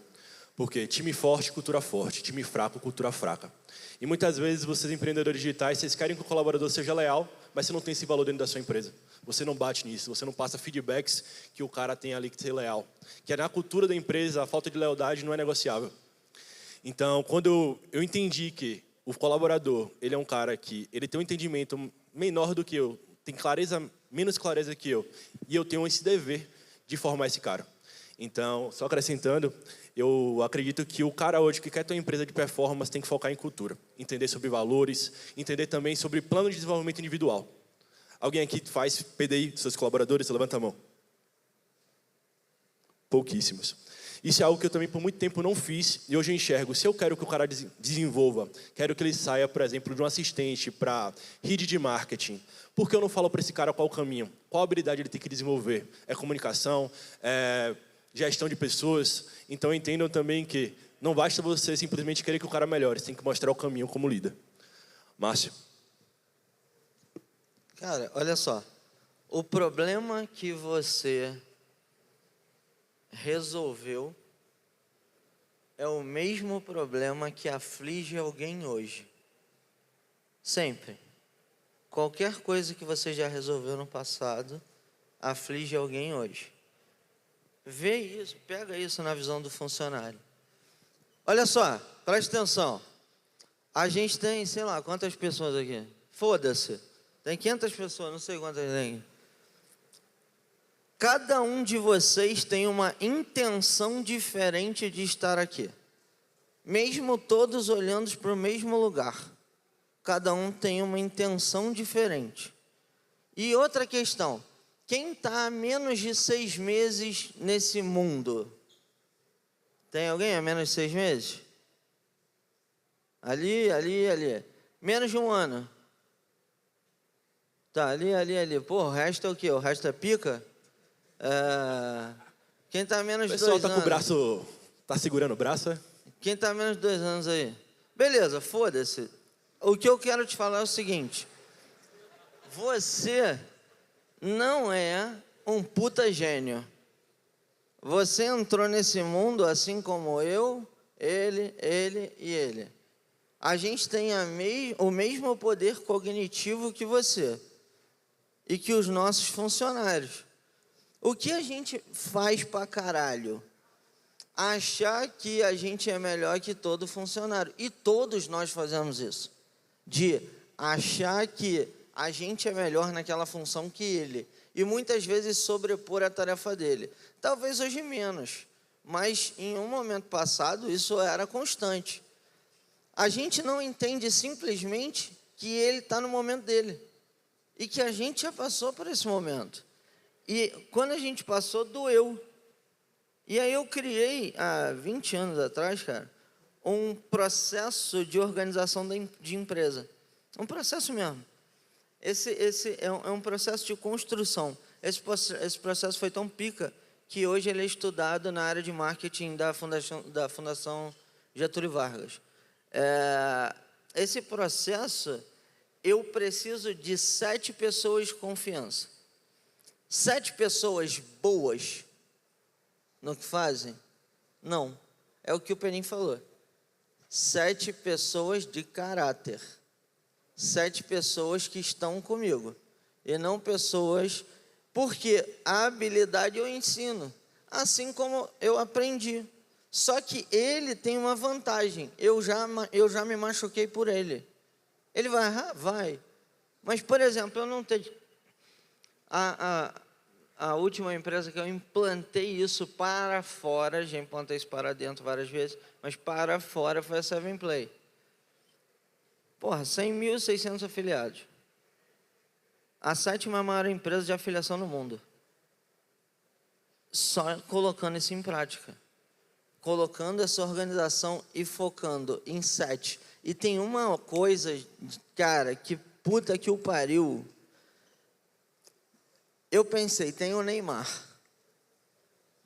Porque time forte, cultura forte. Time fraco, cultura fraca. E muitas vezes vocês, empreendedores digitais, vocês querem que o colaborador seja leal, mas você não tem esse valor dentro da sua empresa. Você não bate nisso, você não passa feedbacks que o cara tem ali que ser leal. Que na cultura da empresa, a falta de lealdade não é negociável. Então, quando eu entendi que o colaborador, ele é um cara que ele tem um entendimento menor do que eu, tem clareza, menos clareza que eu, e eu tenho esse dever de formar esse cara. Então, só acrescentando, eu acredito que o cara hoje que quer ter uma empresa de performance tem que focar em cultura. Entender sobre valores, entender também sobre plano de desenvolvimento individual. Alguém aqui faz PDI dos seus colaboradores? Levanta a mão. Pouquíssimos. Isso é algo que eu também por muito tempo não fiz e hoje eu enxergo. Se eu quero que o cara desenvolva, quero que ele saia, por exemplo, de um assistente para rede de marketing, por que eu não falo para esse cara qual o caminho? Qual habilidade ele tem que desenvolver? É comunicação? É gestão de pessoas? Então entendam também que não basta você simplesmente querer que o cara melhore, você tem que mostrar o caminho como líder. Márcio. Cara, olha só. O problema que você resolveu é o mesmo problema que aflige alguém hoje. Sempre. Qualquer coisa que você já resolveu no passado aflige alguém hoje. vê isso, pega isso na visão do funcionário. Olha só, presta atenção. A gente tem, sei lá, quantas pessoas aqui? Foda-se. Tem 500 pessoas, não sei quantas tem. Cada um de vocês tem uma intenção diferente de estar aqui. Mesmo todos olhando para o mesmo lugar. Cada um tem uma intenção diferente. E outra questão. Quem está há menos de 6 meses nesse mundo? Tem alguém há menos de 6 meses? Ali. Menos de 1 ano. Tá, ali. Pô, o resto é o quê? O resto é pica? Quem está há menos de 2 anos? O pessoal tá com o braço... Tá segurando o braço, é? Quem está há menos de 2 anos aí? Beleza, foda-se. O que eu quero te falar é o seguinte. Você não é um puta gênio. Você entrou nesse mundo assim como eu, ele e ele. A gente tem o mesmo poder cognitivo que você e que os nossos funcionários. O que a gente faz pra caralho? Achar que a gente é melhor que todo funcionário. E todos nós fazemos isso. De achar que a gente é melhor naquela função que ele. E muitas vezes sobrepor a tarefa dele. Talvez hoje menos. Mas em um momento passado isso era constante. A gente não entende simplesmente que ele está no momento dele. E que a gente já passou por esse momento. E quando a gente passou, doeu. E aí eu criei, há 20 anos atrás, cara, um processo de organização de empresa. Um processo mesmo. Esse é um processo de construção. Esse processo foi tão pica que hoje ele é estudado na área de marketing da Fundação Getúlio Vargas. Esse processo, eu preciso de 7 pessoas de confiança. 7 pessoas boas no que fazem? Não. É o que o Penin falou. 7 pessoas de caráter. 7 pessoas que estão comigo. E não pessoas... Porque a habilidade eu ensino. Assim como eu aprendi. Só que ele tem uma vantagem. Eu já me machuquei por ele. Ele vai errar? Vai. Mas, por exemplo, eu não tenho... A última empresa que eu implantei isso para fora, já implantei isso para dentro várias vezes, mas para fora foi a 7Play. Porra, 100.600 afiliados. A 7ª maior empresa de afiliação no mundo. Só colocando isso em prática. Colocando essa organização e focando em 7. E tem uma coisa, cara, que puta que o pariu. Eu pensei, tem o Neymar.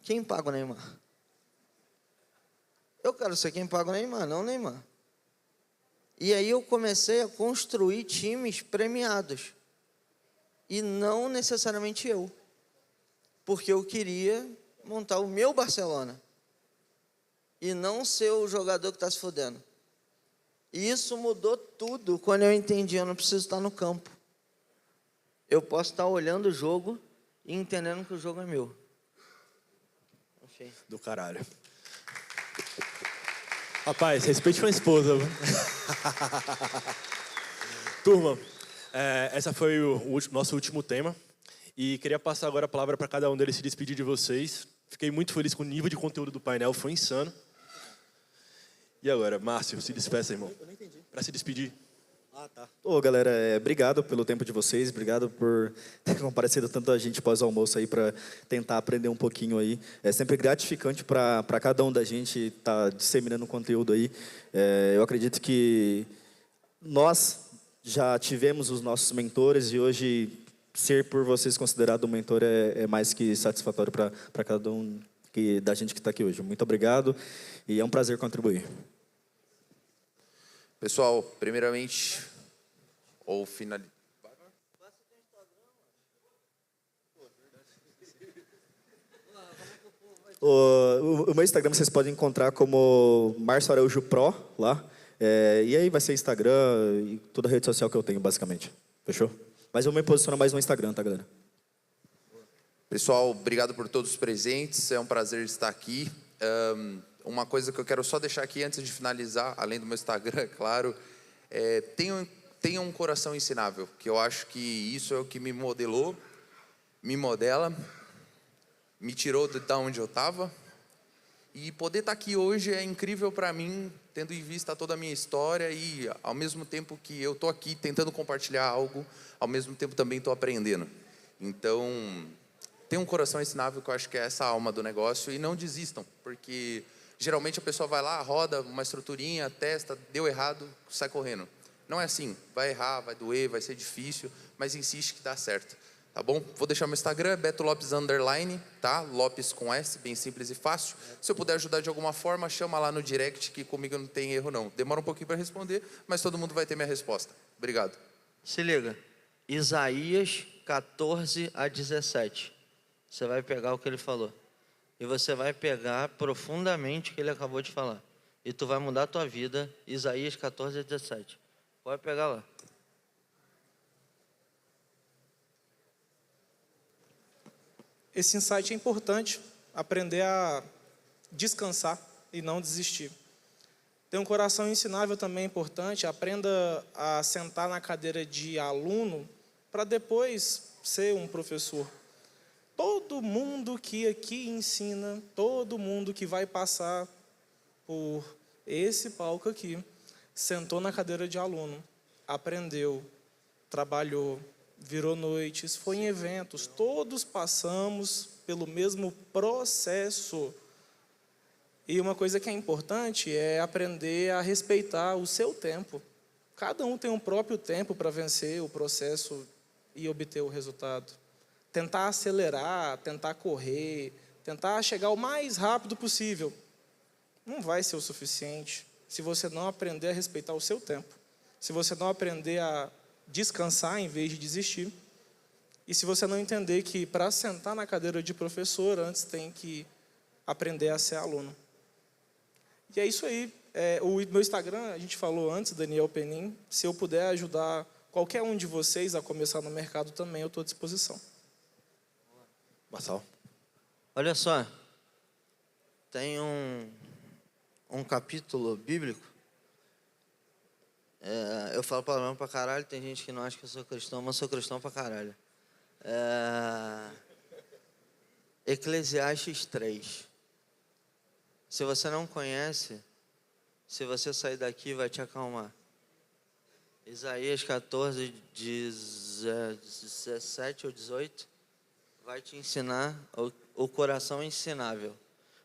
Quem paga o Neymar? Eu quero ser quem paga o Neymar, não o Neymar. E aí eu comecei a construir times premiados. E não necessariamente eu. Porque eu queria montar o meu Barcelona. E não ser o jogador que está se fudendo. E isso mudou tudo quando eu entendi, eu não preciso estar no campo. Eu posso estar olhando o jogo e entendendo que o jogo é meu. Enfim. Do caralho. Rapaz, respeite sua esposa. Turma, essa foi o nosso último tema. E queria passar agora a palavra para cada um deles se despedir de vocês. Fiquei muito feliz com o nível de conteúdo do painel, foi insano. E agora, Márcio, se despeça, irmão. Eu não entendi. Para se despedir. Ah, tá. Ô, galera, obrigado pelo tempo de vocês, obrigado por ter comparecido tanta gente pós-almoço aí para tentar aprender um pouquinho aí. É sempre gratificante para cada um da gente estar disseminando conteúdo aí. Eu acredito que nós já tivemos os nossos mentores e hoje ser por vocês considerado um mentor é mais que satisfatório para cada um da gente que está aqui hoje. Muito obrigado e é um prazer contribuir. Pessoal, primeiramente, ou finalizar. O meu Instagram vocês podem encontrar como Márcio Araújo Pro lá. E aí vai ser Instagram e toda a rede social que eu tenho, basicamente. Fechou? Mas eu me posiciono mais no Instagram, tá, galera? Pessoal, obrigado por todos os presentes. É um prazer estar aqui. Uma coisa que eu quero só deixar aqui antes de finalizar, além do meu Instagram, é claro, tenham um coração ensinável, que eu acho que isso é o que me modelou, me modela, me tirou de onde eu estava. E poder estar aqui hoje é incrível para mim, tendo em vista toda a minha história e, ao mesmo tempo que eu estou aqui tentando compartilhar algo, ao mesmo tempo também estou aprendendo. Então, tenham um coração ensinável, que eu acho que é essa a alma do negócio, e não desistam, porque geralmente a pessoa vai lá, roda uma estruturinha, testa, deu errado, sai correndo. Não é assim, vai errar, vai doer, vai ser difícil, mas insiste que dá certo. Tá bom? Vou deixar meu Instagram, Beto Lopes _, tá? Lopes com S, bem simples e fácil. Se eu puder ajudar de alguma forma, chama lá no direct, que comigo não tem erro não. Demora um pouquinho para responder, mas todo mundo vai ter minha resposta. Obrigado. Se liga, Isaías 14:17. Você vai pegar o que ele falou. E você vai pegar profundamente o que ele acabou de falar. E tu vai mudar a tua vida, Isaías 14:17. Pode pegar lá. Esse insight é importante, aprender a descansar e não desistir. Ter um coração ensinável também é importante, aprenda a sentar na cadeira de aluno para depois ser um professor. Todo mundo que aqui ensina, todo mundo que vai passar por esse palco aqui, sentou na cadeira de aluno, aprendeu, trabalhou, virou noites, foi em eventos, todos passamos pelo mesmo processo. E uma coisa que é importante é aprender a respeitar o seu tempo. Cada um tem um próprio tempo para vencer o processo e obter o resultado. Tentar acelerar, tentar correr, tentar chegar o mais rápido possível, não vai ser o suficiente se você não aprender a respeitar o seu tempo. Se você não aprender a descansar em vez de desistir. E se você não entender que para sentar na cadeira de professor, antes tem que aprender a ser aluno. E é isso aí. O meu Instagram, a gente falou antes, Daniel Penin. Se eu puder ajudar qualquer um de vocês a começar no mercado também, eu estou à disposição. Marçal. Olha só, tem um capítulo bíblico. Eu falo palavrão pra caralho, tem gente que não acha que eu sou cristão, mas eu sou cristão pra caralho. Eclesiastes 3. Se você não conhece, se você sair daqui, vai te acalmar. Isaías 14, 17 ou 18, vai te ensinar o coração ensinável.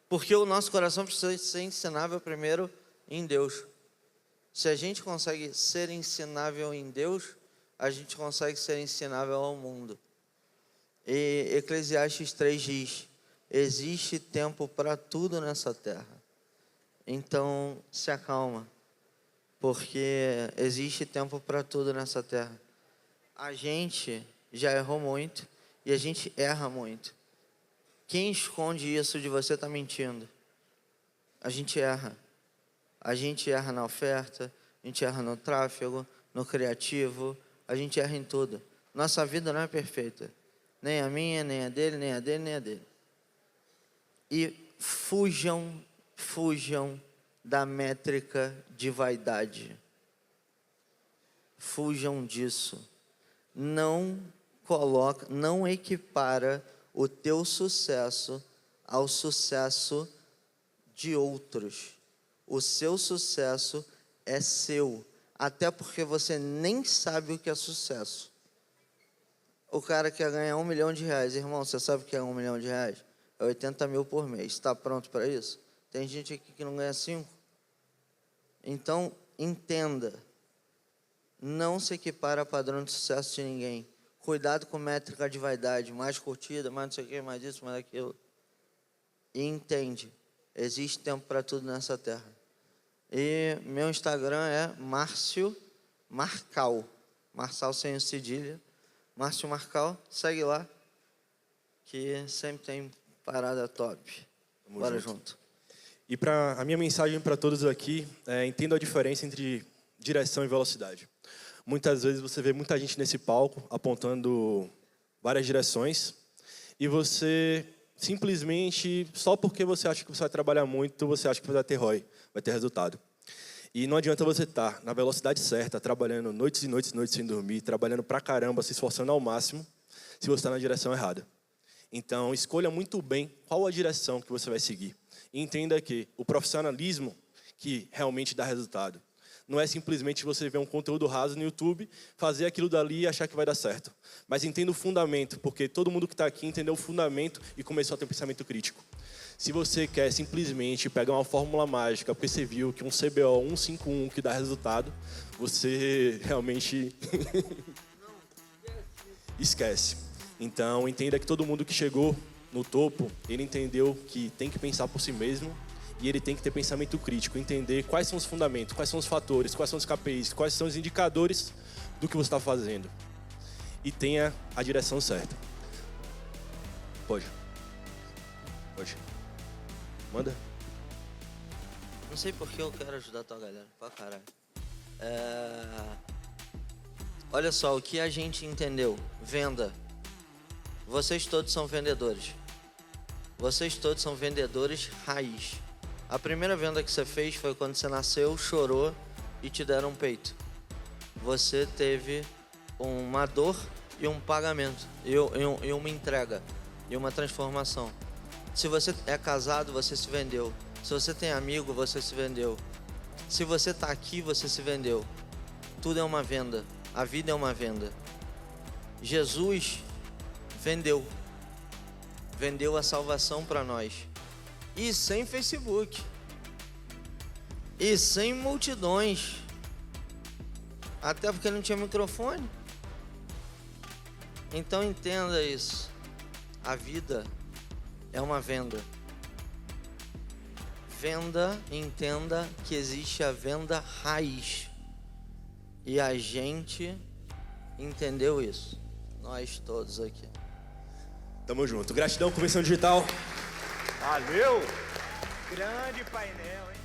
Porque o nosso coração precisa ser ensinável primeiro em Deus. Se a gente consegue ser ensinável em Deus, a gente consegue ser ensinável ao mundo. E Eclesiastes 3 diz: existe tempo para tudo nessa terra. Então, se acalma, porque existe tempo para tudo nessa terra. A gente já errou muito e a gente erra muito. Quem esconde isso de você está mentindo. A gente erra. A gente erra na oferta, a gente erra no tráfego, no criativo, a gente erra em tudo. Nossa vida não é perfeita. Nem a minha, nem a dele, nem a dele, nem a dele. E fujam da métrica de vaidade. Fujam disso. Não equipara o teu sucesso ao sucesso de outros. O seu sucesso é seu, até porque você nem sabe o que é sucesso. O cara quer ganhar R$1 milhão. Irmão, você sabe o que é R$1 milhão? É 80 mil por mês. Está pronto para isso? Tem gente aqui que não ganha 5. Então, entenda. Não se equipara a padrão de sucesso de ninguém. Cuidado com métrica de vaidade. Mais curtida, mais não sei o que, mais isso, mais aquilo. E entende. Existe tempo para tudo nessa terra. E meu Instagram é Márcio Marcal. Marçal sem o cedilha. Márcio Marcal, segue lá. Que sempre tem parada top. Bora junto. E a minha mensagem para todos aqui é: entenda a diferença entre direção e velocidade. Muitas vezes você vê muita gente nesse palco apontando várias direções. e você simplesmente, só porque você acha que você vai trabalhar muito, você acha que vai ter ROI, vai ter resultado. E não adianta você estar na velocidade certa, trabalhando noites e noites e noites sem dormir, trabalhando pra caramba, se esforçando ao máximo, se você está na direção errada. Então, escolha muito bem qual a direção que você vai seguir. E entenda que o profissionalismo que realmente dá resultado não é simplesmente você ver um conteúdo raso no YouTube, fazer aquilo dali e achar que vai dar certo. Mas entenda o fundamento, porque todo mundo que está aqui entendeu o fundamento e começou a ter um pensamento crítico. Se você quer simplesmente pegar uma fórmula mágica, porque você viu que um CBO 151 que dá resultado, você realmente esquece. Então, entenda que todo mundo que chegou no topo, ele entendeu que tem que pensar por si mesmo e ele tem que ter pensamento crítico, entender quais são os fundamentos, quais são os fatores, quais são os KPIs, quais são os indicadores do que você está fazendo. E tenha a direção certa. Pode. Manda. Não sei porque eu quero ajudar a tua galera. Pra caralho. Olha só, o que a gente entendeu. Venda. Vocês todos são vendedores. Vocês todos são vendedores raiz. A primeira venda que você fez foi quando você nasceu, chorou e te deram um peito. Você teve uma dor e um pagamento, e uma entrega, e uma transformação. Se você é casado, você se vendeu. Se você tem amigo, você se vendeu. Se você está aqui, você se vendeu. Tudo é uma venda. A vida é uma venda. Jesus vendeu. Vendeu a salvação para nós. E sem Facebook. E sem multidões. Até porque não tinha microfone. Então entenda isso. A vida é uma venda. Venda, entenda que existe a venda raiz. E a gente entendeu isso. Nós todos aqui. Tamo junto. Gratidão, Convenção Digital. Valeu! Grande painel, hein?